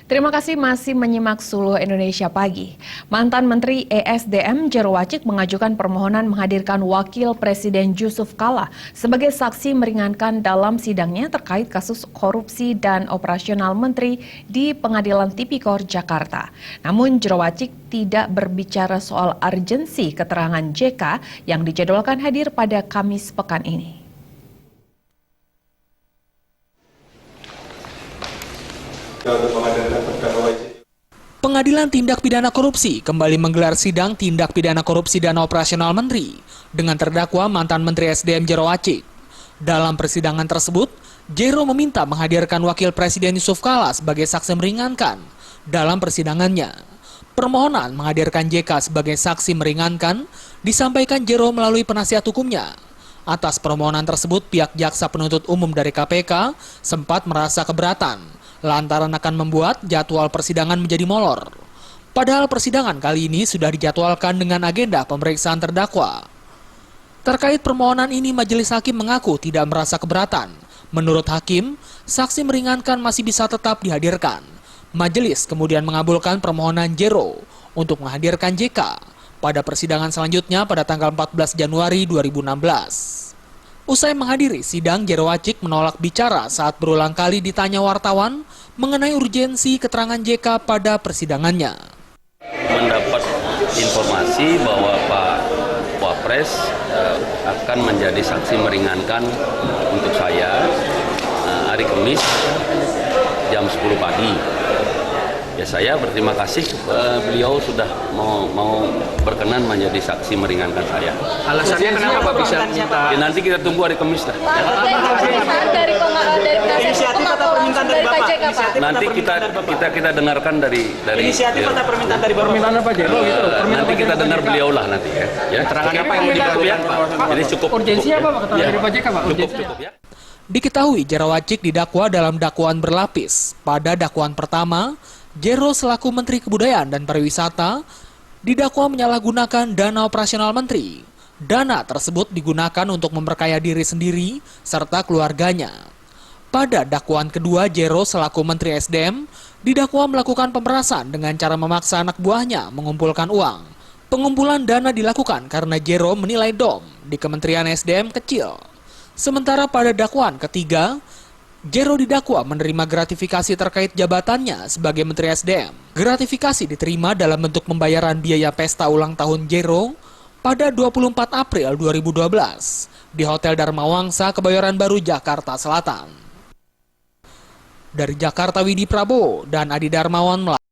Terima kasih masih menyimak Suluh Indonesia Pagi. Mantan Menteri ESDM Jero Wacik mengajukan permohonan menghadirkan Wakil Presiden Yusuf Kala sebagai saksi meringankan dalam sidangnya terkait kasus korupsi dan operasional menteri di Pengadilan Tipikor Jakarta. Namun Jero Wacik tidak berbicara soal urgensi keterangan JK yang dijadwalkan hadir pada Kamis pekan ini. Pengadilan Tindak Pidana Korupsi kembali menggelar sidang tindak pidana korupsi dana operasional menteri dengan terdakwa mantan Menteri SDM Jero Wacik. Dalam persidangan tersebut, Jero meminta menghadirkan Wakil Presiden Yusuf Kala sebagai saksi meringankan dalam persidangannya. Permohonan menghadirkan JK sebagai saksi meringankan disampaikan Jero melalui penasihat hukumnya. Atas permohonan tersebut, pihak jaksa penuntut umum dari KPK sempat merasa keberatan lantaran akan membuat jadwal persidangan menjadi molor. Padahal persidangan kali ini sudah dijadwalkan dengan agenda pemeriksaan terdakwa. Terkait permohonan ini, majelis hakim mengaku tidak merasa keberatan. Menurut hakim, saksi meringankan masih bisa tetap dihadirkan. Majelis kemudian mengabulkan permohonan Jero untuk menghadirkan JK pada persidangan selanjutnya pada tanggal 14 Januari 2016. Usai menghadiri sidang, Jero Wacik menolak bicara saat berulang kali ditanya wartawan mengenai urgensi keterangan JK pada persidangannya. Mendapat informasi bahwa Pak Wapres akan menjadi saksi meringankan untuk saya hari Kamis jam 10 pagi. Ya, saya berterima kasih beliau sudah mau berkenan menjadi saksi meringankan saya. Alasannya kenapa Pak bisa minta? Ya, nanti kita tunggu hari Kamis lah. Inisiatif atau permintaan dari Bapak? Nanti kita dengarkan dari inisiatif atau permintaan dari Bapak? Permintaan apa Jero gitu? Nanti kita dengar beliau lah nanti ya. Keterangan apa yang dibutuhkan? Jadi cukup. Urgensinya apa Pak? Keterangan dari Pak JK Pak? Cukup ya. Diketahui Jero Wacik didakwa dalam dakwaan berlapis. Pada dakwaan pertama, Jero selaku Menteri Kebudayaan dan Pariwisata didakwa menyalahgunakan dana operasional menteri. Dana tersebut digunakan untuk memperkaya diri sendiri serta keluarganya. Pada dakwaan kedua, Jero selaku Menteri SDM didakwa melakukan pemerasan dengan cara memaksa anak buahnya mengumpulkan uang. Pengumpulan dana dilakukan karena Jero menilai DOM di Kementerian SDM kecil. Sementara pada dakwaan ketiga, Jero didakwa menerima gratifikasi terkait jabatannya sebagai Menteri SDM. Gratifikasi diterima dalam bentuk pembayaran biaya pesta ulang tahun Jero pada 24 April 2012 di Hotel Dharma Wangsa, Kebayoran Baru, Jakarta Selatan. Dari Jakarta, Widi Prabowo dan Adi Darmawan.